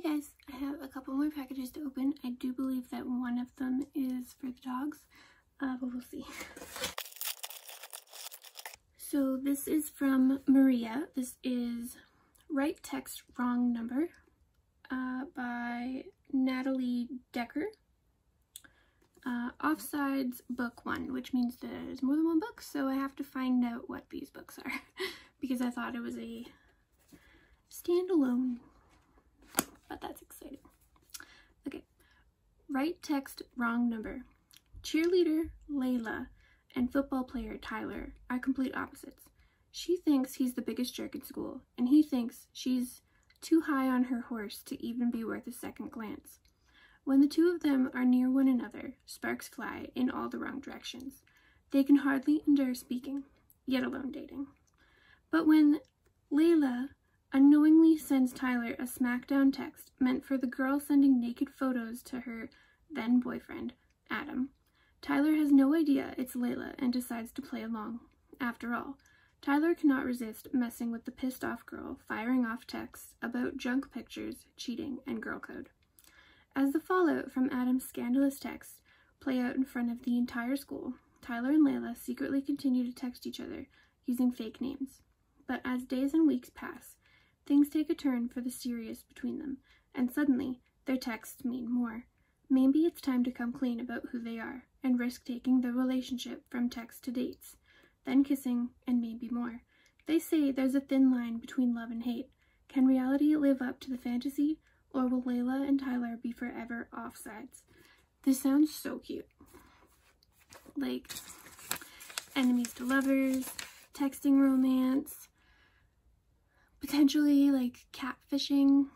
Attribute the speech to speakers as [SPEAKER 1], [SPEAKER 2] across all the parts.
[SPEAKER 1] Hey guys, I have a couple more packages to open. I do believe that one of them is for the dogs, but we'll see. So this is from Maria. This is Right Text, Wrong Number by Natalie Decker. Offsides book 1, which means there's more than one book, so I have to find out what these books are because I thought it was a standalone, but that's exciting. Okay, Right Text, Wrong Number. Cheerleader Layla and football player Tyler are complete opposites. She thinks he's the biggest jerk in school, and he thinks she's too high on her horse to even be worth a second glance. When the two of them are near one another, sparks fly in all the wrong directions. They can hardly endure speaking, yet alone dating. But when Layla unknowingly sends Tyler a smackdown text meant for the girl sending naked photos to her then-boyfriend, Adam, Tyler has no idea it's Layla and decides to play along. After all, Tyler cannot resist messing with the pissed-off girl, firing off texts about junk pictures, cheating, and girl code. As the fallout from Adam's scandalous texts play out in front of the entire school, Tyler and Layla secretly continue to text each other using fake names. But as days and weeks pass, things take a turn for the serious between them, and suddenly their texts mean more. Maybe it's time to come clean about who they are and risk taking the relationship from text to dates, then kissing, and maybe more. They say there's a thin line between love and hate. Can reality live up to the fantasy, or will Layla and Tyler be forever offsides? This sounds so cute. Like, enemies to lovers, texting romance, potentially like catfishing.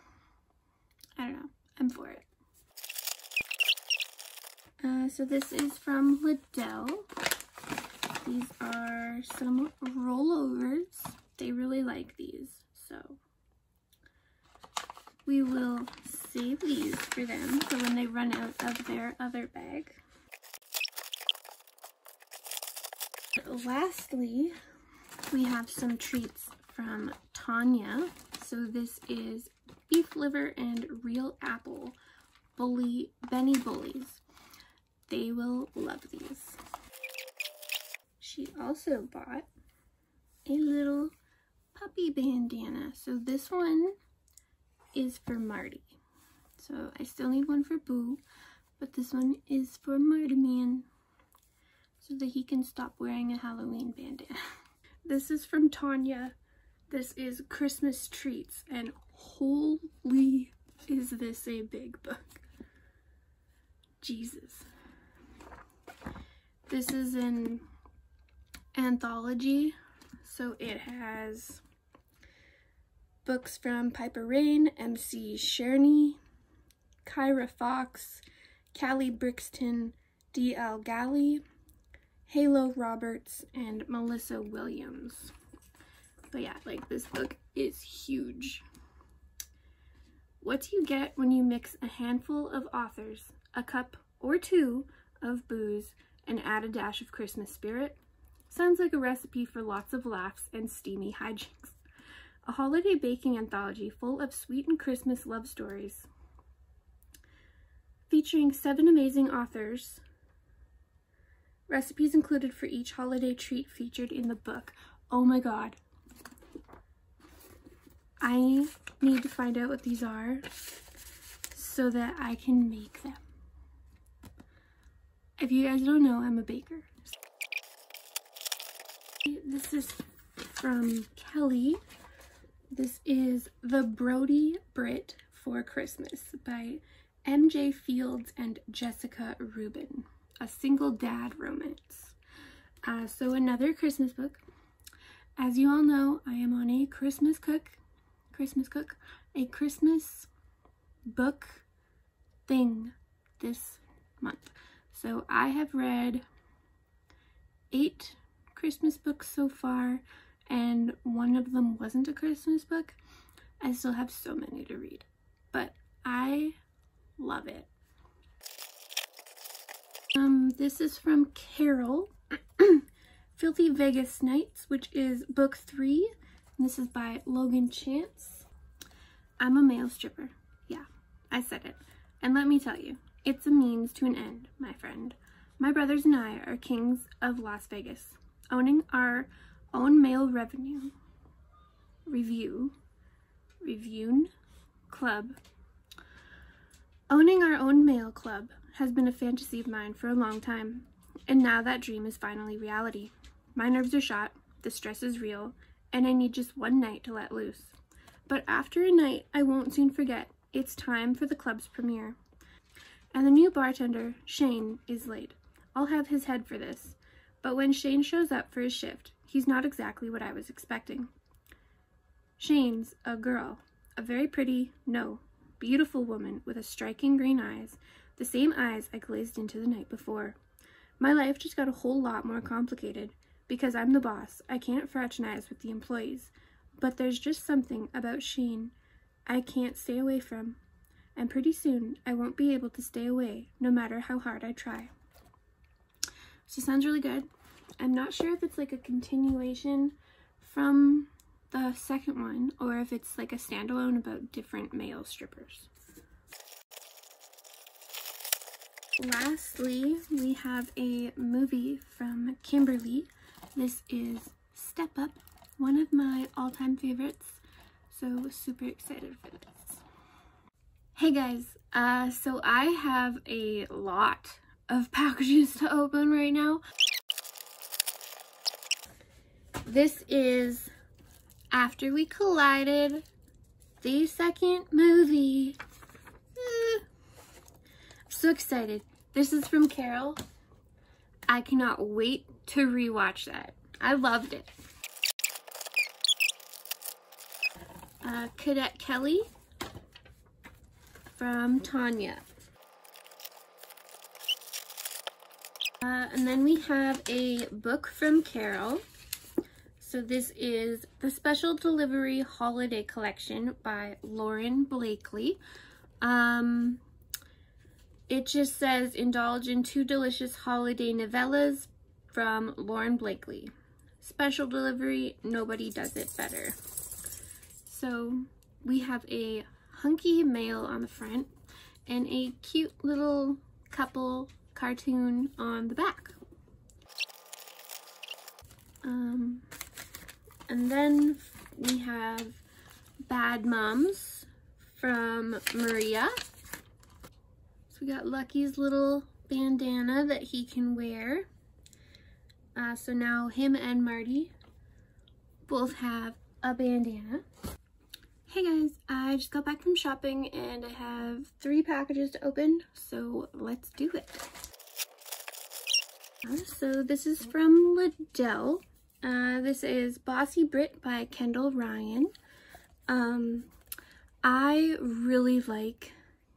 [SPEAKER 1] I don't know. I'm for it. So this is from Liddell. These are some rollovers. They really like these, so we will save these for them for when they run out of their other bag. Lastly, we have some treats from Tanya. So this is beef liver and real apple Benny Bullies. They will love these. She also bought a little puppy bandana. So this one is for Marty. So I still need one for Boo, but this one is for Marty Man so that he can stop wearing a Halloween bandana. This is from Tanya. This is Christmas treats, and holy, is this a big book. Jesus. This is an anthology, so it has books from Piper Rain, MC Sherney, Kyra Fox, Callie Brixton, D.L. Galley, Halo Roberts, and Melissa Williams. But yeah, like, this book is huge. What do you get when you mix a handful of authors, a cup or two of booze, and add a dash of Christmas spirit? Sounds like a recipe for lots of laughs and steamy hijinks. A holiday baking anthology full of sweet and Christmas love stories, featuring 7 amazing authors. Recipes included for each holiday treat featured in the book. Oh my god. I need to find out what these are so that I can make them. If you guys don't know, I'm a baker. This is from Kelly. This is The Brody Brit for Christmas by MJ Fields and Jessica Rubin. A single dad romance. So another Christmas book. As you all know, I am on a Christmas book thing this month. So I have read 8 Christmas books so far, and one of them wasn't a Christmas book. I still have so many to read, but I love it. This is from Carol, Filthy Vegas Nights, which is book 3, and this is by Logan Chance. I'm a male stripper. Yeah, Let me tell you, it's a means to an end, my friend. My brothers and I are kings of Las Vegas, owning our own mail review club. Owning our own mail club has been a fantasy of mine for a long time, and now that dream is finally reality. My nerves are shot, the stress is real, and I need just one night to let loose. But after a night I won't soon forget, it's time for the club's premiere. And the new bartender, Shane, is late. I'll have his head for this, but when Shane shows up for his shift, he's not exactly what I was expecting. Shane's a girl, a very pretty, no, beautiful woman with a striking green eyes, the same eyes I glazed into the night before. My life just got a whole lot more complicated. Because I'm the boss, I can't fraternize with the employees, but there's just something about Shane I can't stay away from, and pretty soon I won't be able to stay away no matter how hard I try. She sounds really good. I'm not sure if it's like a continuation from the second one or if it's like a standalone about different male strippers. Lastly, we have a movie from Kimberly. This is Step Up, one of my all-time favorites, so super excited for this. Hey guys, so I have a lot of packages to open right now. This is After We Collided, the second movie. I'm so excited. This is from Carol. I cannot wait to rewatch that. I loved it. Cadet Kelly from Tanya. And then we have a book from Carol. So this is the Special Delivery Holiday Collection by Lauren Blakely. It just says, indulge in 2 delicious holiday novellas from Lauren Blakely. Special delivery, nobody does it better. So we have a hunky male on the front and a cute little couple cartoon on the back. And then we have Bad Moms from Maria. So we got Lucky's little bandana that he can wear. So now him and Marty both have a bandana. Hey guys, I just got back from shopping and I have 3 packages to open, so let's do it. So this is from Liddell. This is Bossy Brit by Kendall Ryan. I really like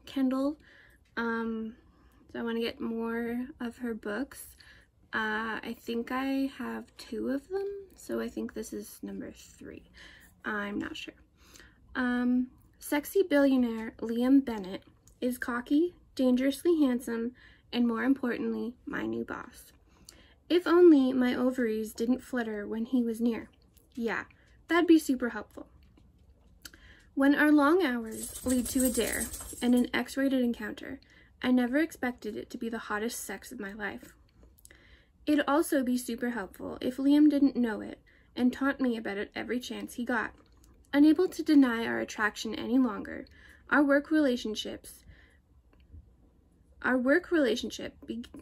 [SPEAKER 1] Kendall, so I want to get more of her books. I think I have 2 of them, so I think this is number 3. I'm not sure. Sexy billionaire Liam Bennett is cocky, dangerously handsome, and more importantly, my new boss. If only my ovaries didn't flutter when he was near. Yeah, that'd be super helpful. When our long hours lead to a dare and an X-rated encounter, I never expected it to be the hottest sex of my life. It'd also be super helpful if Liam didn't know it and taunt me about it every chance he got. Unable to deny our attraction any longer, our work relationship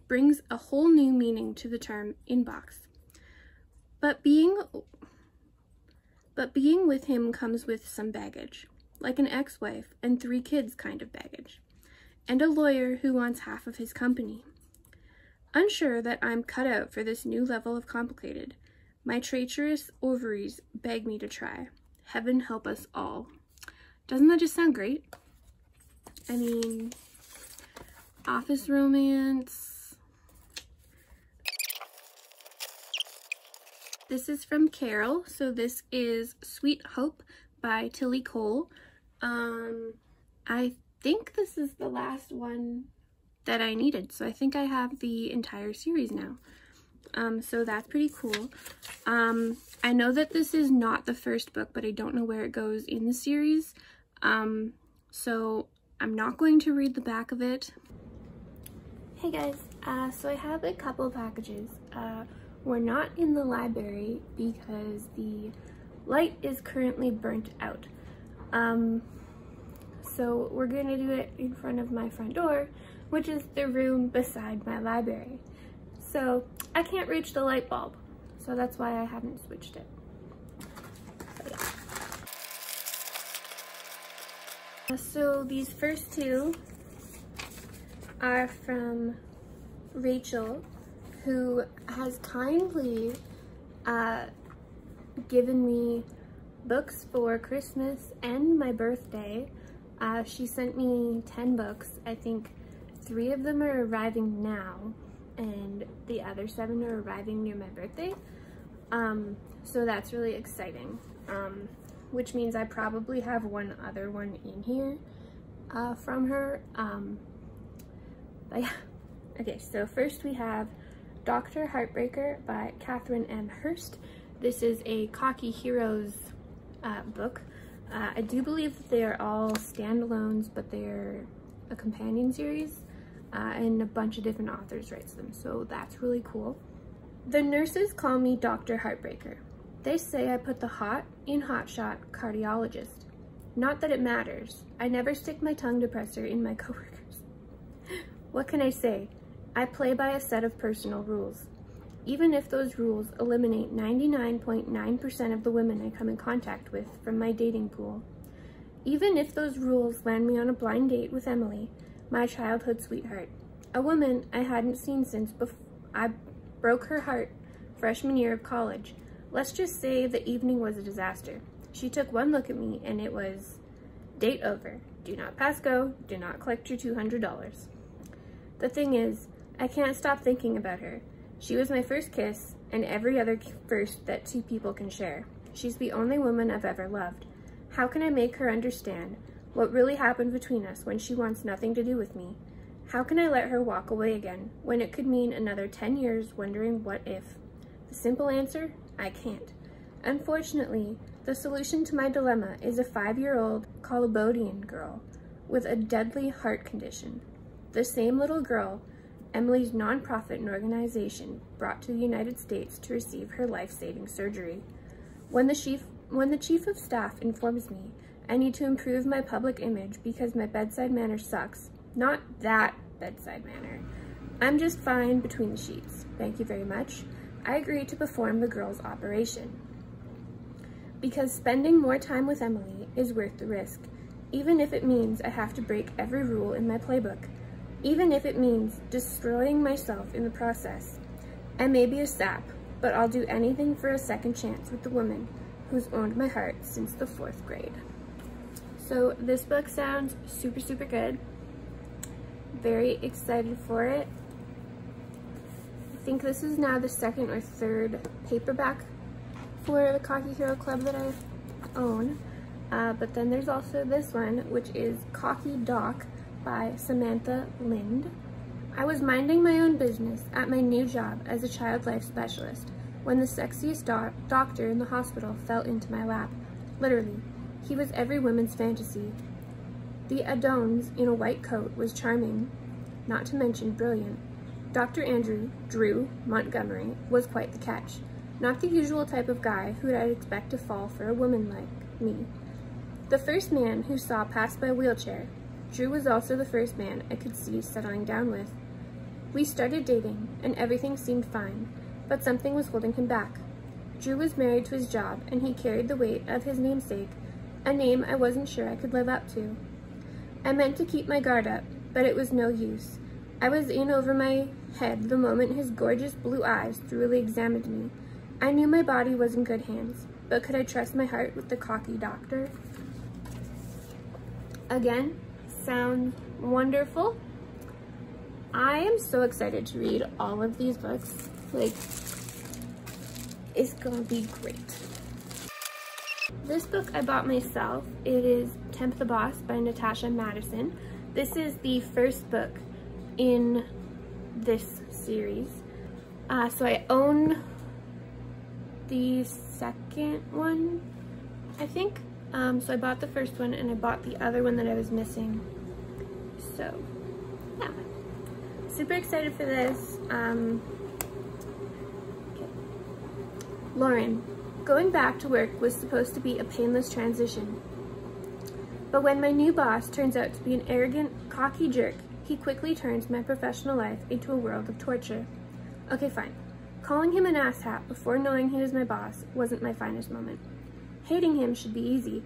[SPEAKER 1] brings a whole new meaning to the term inbox. But being with him comes with some baggage, like an ex-wife and 3 kids kind of baggage, and a lawyer who wants half of his company. Unsure that I'm cut out for this new level of complicated, my traitorous ovaries beg me to try. Heaven help us all. Doesn't that just sound great? I mean, office romance. This is from Carol. So this is Sweet Hope by Tilly Cole. I think this is the last one that I needed. So I think I have the entire series now. So that's pretty cool. I know that this is not the first book, but I don't know where it goes in the series. So I'm not going to read the back of it. Hey guys, so I have a couple packages. We're not in the library because the light is currently burnt out. So we're gonna do it in front of my front door, which is the room beside my library. So I can't reach the light bulb, so that's why I haven't switched it. So these first two are from Rachel, who has kindly given me books for Christmas and my birthday. She sent me 10 books. I think 3 of them are arriving now and the other 7 are arriving near my birthday. So that's really exciting. Which means I probably have one other one in here from her. But yeah. Okay, so first we have Dr. Heartbreaker by Catherine M. Hurst. This is a Cocky Heroes book. I do believe that they are all standalones, but they're a companion series, and a bunch of different authors writes them, so that's really cool. The nurses call me Dr. Heartbreaker. They say I put the hot in hotshot cardiologist. Not that it matters. I never stick my tongue depressor in my coworkers. What can I say? I play by a set of personal rules. Even if those rules eliminate 99.9% of the women I come in contact with from my dating pool. Even if those rules land me on a blind date with Emily, my childhood sweetheart. A woman I hadn't seen since I broke her heart freshman year of college. Let's just say the evening was a disaster. She took one look at me and it was, date over. Do not pass go. Do not collect your $200. The thing is, I can't stop thinking about her. She was my first kiss and every other first that 2 people can share. She's the only woman I've ever loved. How can I make her understand what really happened between us when she wants nothing to do with me? How can I let her walk away again when it could mean another 10 years wondering what if? The simple answer? I can't. Unfortunately, the solution to my dilemma is a 5-year-old Cambodian girl with a deadly heart condition. The same little girl Emily's nonprofit and organization brought to the United States to receive her life-saving surgery. When the chief of staff informs me I need to improve my public image because my bedside manner sucks, not that bedside manner. I'm just fine between the sheets. Thank you very much. I agree to perform the girl's operation. Because spending more time with Emily is worth the risk, even if it means I have to break every rule in my playbook, even if it means destroying myself in the process. I may be a sap, but I'll do anything for a second chance with the woman who's owned my heart since the 4th grade. So this book sounds super, super good. Very excited for it. I think this is now the 2nd or 3rd paperback for the Cocky Hero Club that I own. But then there's also this one, which is Cocky Doc by Samantha Lind. I was minding my own business at my new job as a child life specialist when the sexiest doctor in the hospital fell into my lap. Literally, he was every woman's fantasy. The Adonis in a white coat was charming, not to mention brilliant. Dr. Andrew Drew Montgomery was quite the catch. Not the usual type of guy who I'd expect to fall for a woman like me. The first man who saw passed by a wheelchair. Drew was also the first man I could see settling down with. We started dating, and everything seemed fine, but something was holding him back. Drew was married to his job, and he carried the weight of his namesake, a name I wasn't sure I could live up to. I meant to keep my guard up, but it was no use. I was in over my head the moment his gorgeous blue eyes thoroughly examined me. I knew my body was in good hands, but could I trust my heart with the cocky doctor? Again, sounds wonderful. I am so excited to read all of these books. Like, it's gonna be great. This book I bought myself. It is Tempt the Boss by Natasha Madison. This is the first book in this series. So I own the second one, I think. So I bought the first one and I bought the other one that I was missing. So yeah, super excited for this. Okay. Lauren, going back to work was supposed to be a painless transition. But when my new boss turns out to be an arrogant, cocky jerk, he quickly turns my professional life into a world of torture. Okay, fine. Calling him an asshat before knowing he was my boss wasn't my finest moment. Hating him should be easy.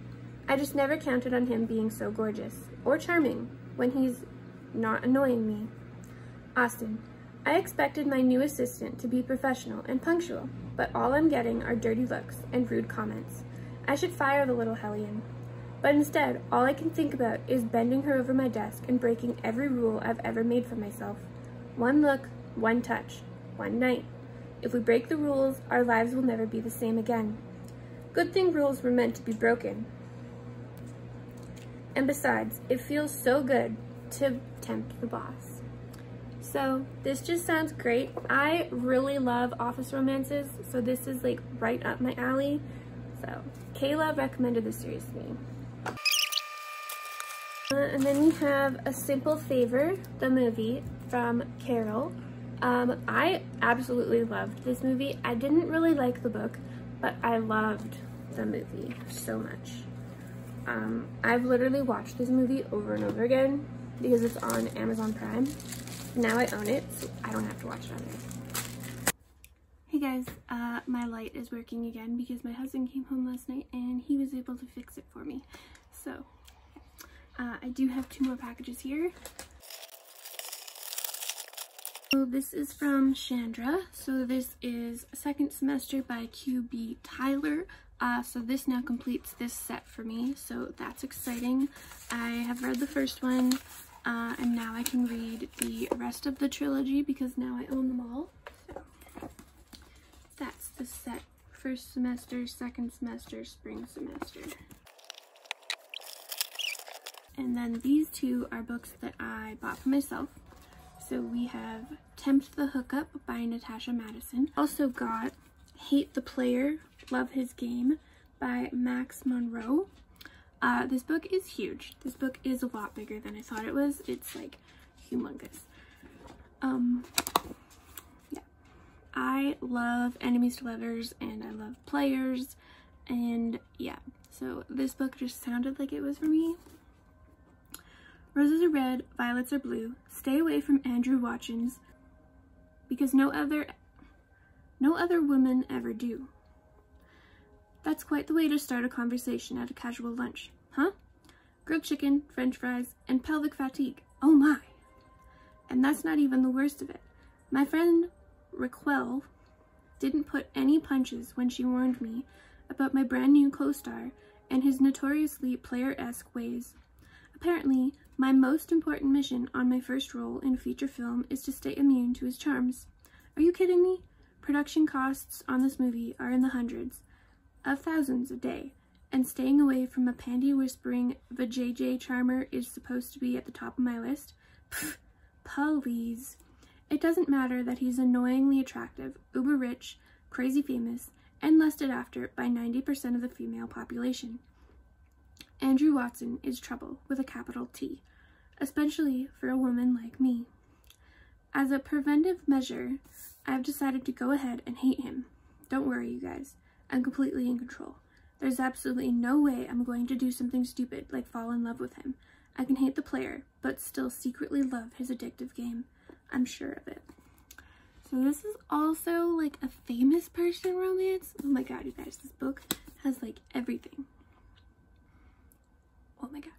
[SPEAKER 1] I just never counted on him being so gorgeous or charming when he's not annoying me. Austin, I expected my new assistant to be professional and punctual, but all I'm getting are dirty looks and rude comments. I should fire the little hellion. But instead, all I can think about is bending her over my desk and breaking every rule I've ever made for myself. One look, one touch, one night. If we break the rules, our lives will never be the same again. Good thing rules were meant to be broken. And besides, it feels so good to tempt the boss. So this just sounds great. I really love office romances, so this is like right up my alley. So Kayla recommended this series to me. And then we have A Simple Favor, the movie from Carol. I absolutely loved this movie. I didn't really like the book, but I loved the movie so much. I've literally watched this movie over and over again because it's on Amazon Prime. Now I own it, so I don't have to watch it on there. Hey guys, my light is working again because my husband came home last night and he was able to fix it for me. So I do have 2 more packages here. So this is from Chandra. So this is Second Semester by QB Tyler. So this now completes this set for me, so that's exciting. I have read the first one, and now I can read the rest of the trilogy because now I own them all. So that's the set. First semester, second semester, spring semester. And then these 2 are books that I bought for myself. So we have Tempt the Hookup by Natasha Madison. Also got Hate the Player, Love His Game by Max Monroe. This book is huge. This book is a lot bigger than I thought it was. It's like humongous. Yeah. I love enemies to lovers and I love players, and yeah, so this book just sounded like it was for me. Roses are red, violets are blue. Stay away from Andrew Watchins because no other women ever do. That's quite the way to start a conversation at a casual lunch, huh? Grilled chicken, french fries, and pelvic fatigue. Oh my! And that's not even the worst of it. My friend Raquel didn't put any punches when she warned me about my brand new co-star and his notoriously player-esque ways. Apparently, my most important mission on my first role in a feature film is to stay immune to his charms. Are you kidding me? Production costs on this movie are in the hundreds of thousands a day, and staying away from a panty-whispering vajayjay charmer is supposed to be at the top of my list? Pfft, please. It doesn't matter that he's annoyingly attractive, uber-rich, crazy famous, and lusted after by 90% of the female population. Andrew Watson is trouble with a capital T, especially for a woman like me. As a preventive measure, I've decided to go ahead and hate him. Don't worry, you guys. I'm completely in control. There's absolutely no way I'm going to do something stupid like fall in love with him. I can hate the player, but still secretly love his addictive game. I'm sure of it. So this is also like a famous person romance. Oh my god, you guys, this book has like everything. Oh my god.